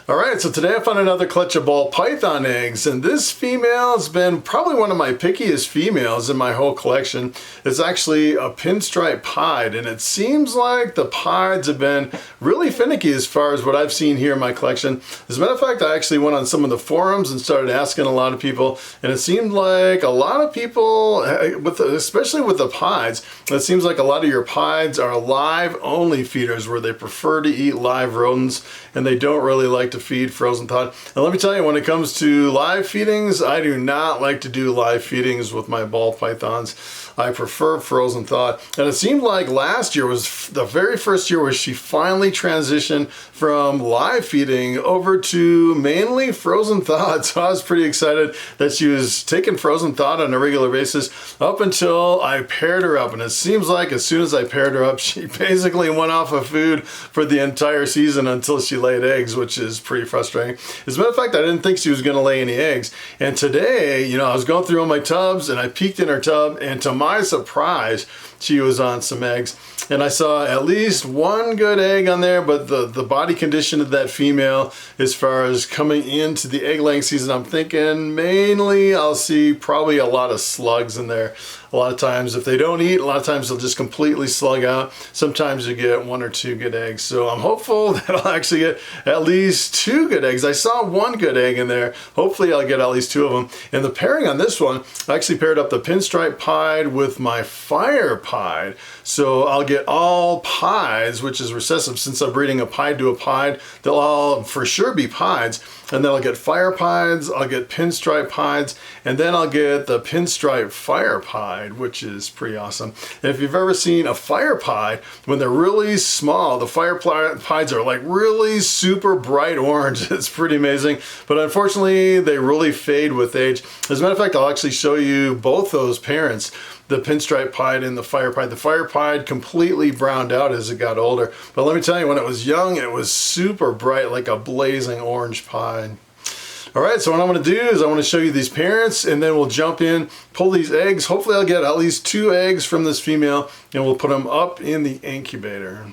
Alright, so today I found another clutch of Ball Python eggs, and this female has been probably one of my pickiest females in my whole collection. It's actually a Pinstripe Pied, and it seems like the Pieds have been really finicky as far as what I've seen here in my collection. As a matter of fact, I actually went on some of the forums and started asking a lot of people, and it seemed like a lot of people, especially with the Pieds, it seems like a lot of your Pieds are live-only feeders where they prefer to eat live rodents, and they don't really like to feed frozen thawed. And let me tell you, when it comes to live feedings, I do not like to do live feedings with my ball pythons. I prefer frozen thawed. And it seemed like last year was the very first year where she finally transitioned from live feeding over to mainly frozen thawed. So I was pretty excited that she was taking frozen thawed on a regular basis up until I paired her up. And it seems like as soon as I paired her up, she basically went off of food for the entire season until she laid eggs, which is pretty frustrating. As a matter of fact, I didn't think she was going to lay any eggs. And today, you know, I was going through all my tubs and I peeked in her tub, and to my surprise, she was on some eggs. And I saw at least one good egg on there, but the body condition of that female as far as coming into the egg laying season, I'm thinking mainly I'll see probably a lot of slugs in there. A lot of times if they don't eat, a lot of times they'll just completely slug out. Sometimes you get one or two good eggs. So I'm hopeful that I'll actually get at least two good eggs. I saw one good egg in there. Hopefully I'll get at least two of them. And the pairing on this one, I actually paired up the Pinstripe Pied with my Fire Pied. So I'll get all Pieds, which is recessive. Since I'm breeding a Pied to a Pied, they'll all for sure be Pieds. And then I'll get Fire Pieds, I'll get Pinstripe Pieds, and then I'll get the Pinstripe Fire Pied, which is pretty awesome. And if you've ever seen a Fire Pied, when they're really small, the Fire Pieds are like really super bright orange. It's pretty amazing. But unfortunately, they really fade with age. As a matter of fact, I'll actually show you both those parents, the Pinstripe Pied and the Fire Pied. The Fire Pied completely browned out as it got older. But let me tell you, when it was young, it was super bright, like a blazing orange pied. All right, so what I'm gonna do is I wanna show you these parents, and then we'll jump in, pull these eggs. Hopefully I'll get at least two eggs from this female, and we'll put them up in the incubator.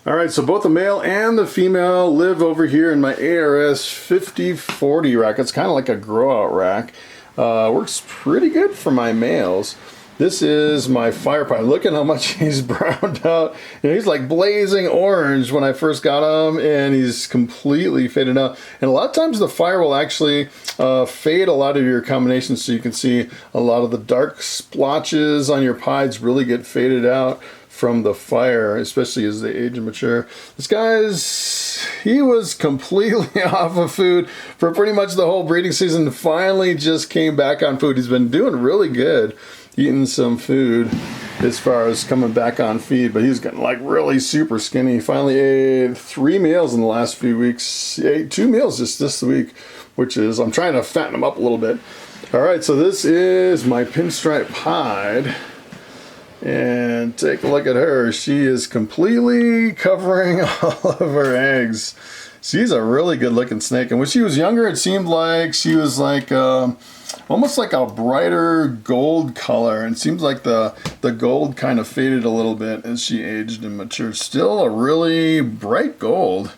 All right, so both the male and the female live over here in my ARS 5040 rack. It's kind of like a grow out rack. Works pretty good for my males. This is my Fire Pied. Look at how much he's browned out. You know, he's like blazing orange when I first got him, and he's completely faded out. And a lot of times the fire will actually fade a lot of your combinations, so you can see a lot of the dark splotches on your pieds really get faded out from the fire, especially as they age and mature. This guy's, he was completely off of food for pretty much the whole breeding season. Finally just came back on food. He's been doing really good, eating some food as far as coming back on feed, but he's getting like really super skinny. He finally ate 3 meals in the last few weeks. He ate 2 meals just this week, which is, I'm trying to fatten him up a little bit. All right, so this is my Pinstripe Pied. And take a look at her. She is completely covering all of her eggs. She's a really good looking snake. And when she was younger, it seemed like she was like almost like a brighter gold color. And it seems like the gold kind of faded a little bit as she aged and matured. Still a really bright gold.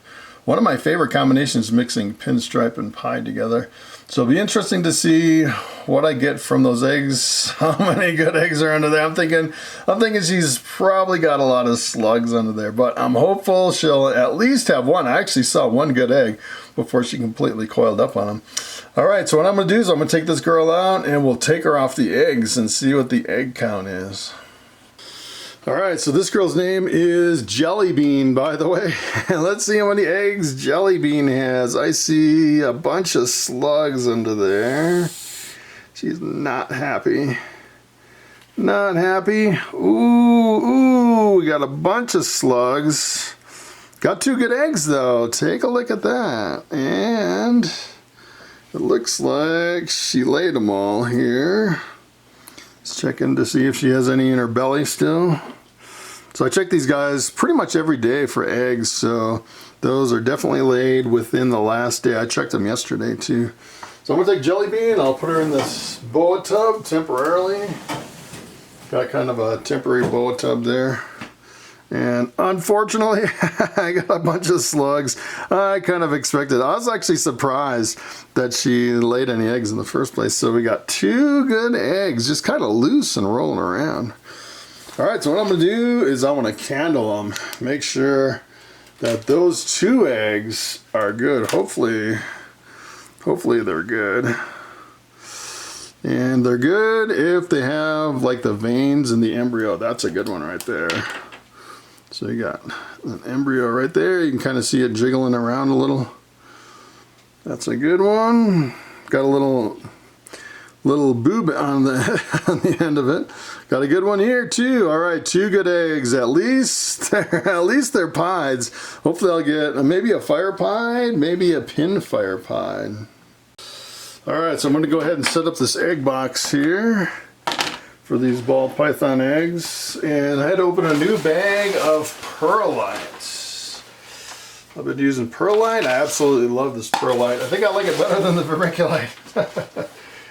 One of my favorite combinations, mixing Pinstripe and Pied together. So it'll be interesting to see what I get from those eggs. How many good eggs are under there? I'm thinking she's probably got a lot of slugs under there, but I'm hopeful she'll at least have one. I actually saw one good egg before she completely coiled up on him. All right, so what I'm gonna do is I'm gonna take this girl out and we'll take her off the eggs and see what the egg count is. All right, so this girl's name is Jellybean, by the way. Let's see how many eggs Jellybean has. I see a bunch of slugs under there. She's not happy. Not happy. Ooh, we got a bunch of slugs. Got 2 good eggs, though. Take a look at that. And it looks like she laid them all here. Let's check in to see if she has any in her belly still. So I check these guys pretty much every day for eggs, so those are definitely laid within the last day. I checked them yesterday too. So I'm gonna take Jellybean, I'll put her in this boa tub temporarily. Got kind of a temporary boa tub there. And unfortunately, I got a bunch of slugs. I kind of expected. I was actually surprised that she laid any eggs in the first place. So we got 2 good eggs, just kind of loose and rolling around. All right, so what I'm gonna do is I wanna candle them. Make sure that those 2 eggs are good. Hopefully they're good. And they're good if they have like the veins in the embryo. That's a good one right there. So you got an embryo right there. You can kind of see it jiggling around a little. That's a good one. Got a little boob on the on the end of it. Got a good one here too. All right, 2 good eggs. At least they're pieds. Hopefully I'll get maybe a fire pied, maybe a pin fire pied. All right, so I'm going to go ahead and set up this egg box here for these Ball Python eggs, and I had to open a new bag of perlite. I've been using perlite. I absolutely love this perlite. I think I like it better than the vermiculite.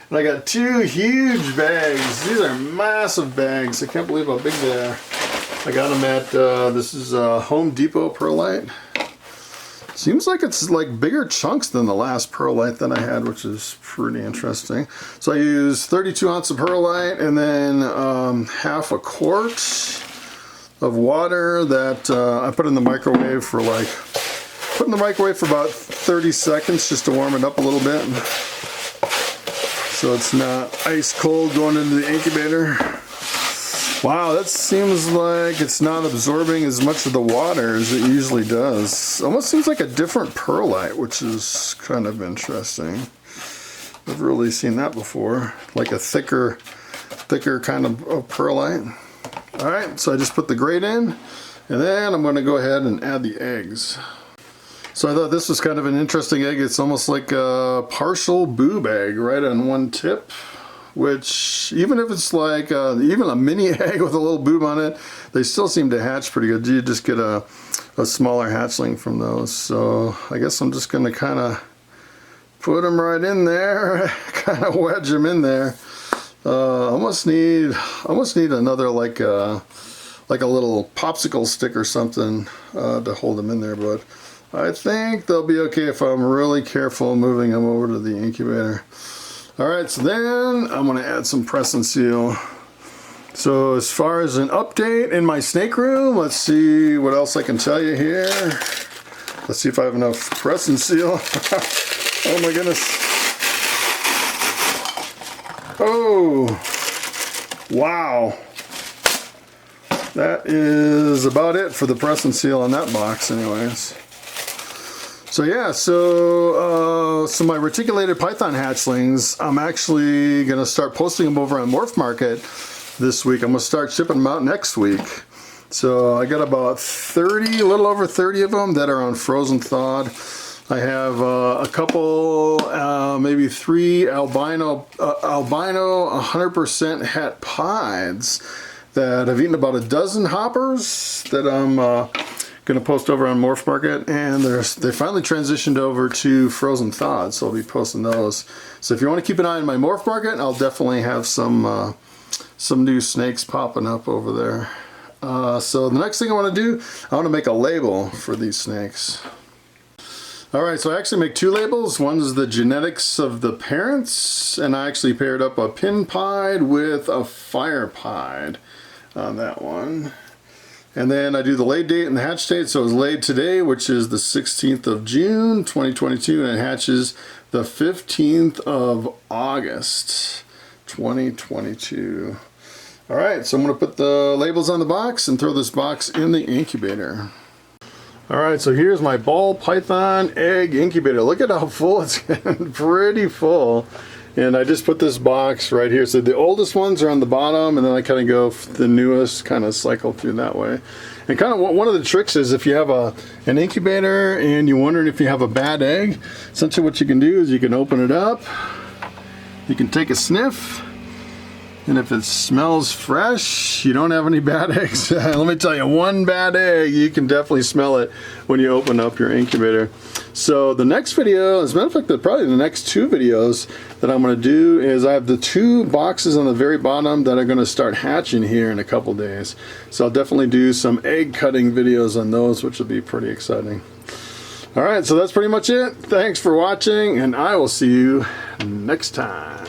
And I got 2 huge bags. These are massive bags. I can't believe how big they are. I got them at, this is Home Depot perlite. Seems like it's like bigger chunks than the last perlite that I had, which is pretty interesting. So I use 32 ounces of perlite and then half a quart of water that I put in the microwave for like, put in the microwave for about 30 seconds just to warm it up a little bit. So it's not ice cold going into the incubator. Wow, that seems like it's not absorbing as much of the water as it usually does. Almost seems like a different perlite, which is kind of interesting. I've really seen that before, like a thicker kind of perlite. All right, so I just put the grate in, and then I'm going to go ahead and add the eggs. So I thought this was kind of an interesting egg. It's almost like a partial boob egg right on one tip, which even if it's like even a mini egg with a little boob on it, they still seem to hatch pretty good. You just get a smaller hatchling from those. So I guess I'm just gonna kind of put them right in there, kind of wedge them in there. I almost need another like a little popsicle stick or something to hold them in there, but I think they'll be okay if I'm really careful moving them over to the incubator. All right, so then I'm gonna add some press and seal. So as far as an update in my snake room, let's see what else I can tell you here. Let's see if I have enough press and seal. Oh my goodness. Oh, wow. That is about it for the press and seal on that box anyways. So yeah, so my reticulated python hatchlings, I'm actually gonna start posting them over on Morph Market this week. I'm gonna start shipping them out next week. So I got about 30, a little over 30 of them that are on frozen thawed. I have a couple, maybe 3 albino 100% het pieds that have eaten about a dozen hoppers that I'm gonna post over on Morph Market, and they finally transitioned over to frozen thawed, so I'll be posting those. So if you want to keep an eye on my Morph Market, I'll definitely have some new snakes popping up over there. So the next thing I want to do, I want to make a label for these snakes. All right, so I actually make 2 labels. One is the genetics of the parents, and I actually paired up a pin pied with a fire pied on that one. And then I do the lay date and the hatch date. So it was laid today, which is the 16th of June, 2022, and it hatches the 15th of August, 2022. All right, so I'm gonna put the labels on the box and throw this box in the incubator. All right, so here's my Ball Python egg incubator. Look at how full it's getting, pretty full. And I just put this box right here. So the oldest ones are on the bottom, and then I kind of go the newest, kind of cycle through that way. And kind of one of the tricks is if you have an incubator and you're wondering if you have a bad egg, essentially what you can do is you can open it up, you can take a sniff, And if it smells fresh, you don't have any bad eggs. Let me tell you, one bad egg, you can definitely smell it when you open up your incubator. So the next video, as a matter of fact, probably the next 2 videos that I'm going to do is I have the 2 boxes on the very bottom that are going to start hatching here in a couple days. So I'll definitely do some egg cutting videos on those, which will be pretty exciting. All right, so that's pretty much it. Thanks for watching, and I will see you next time.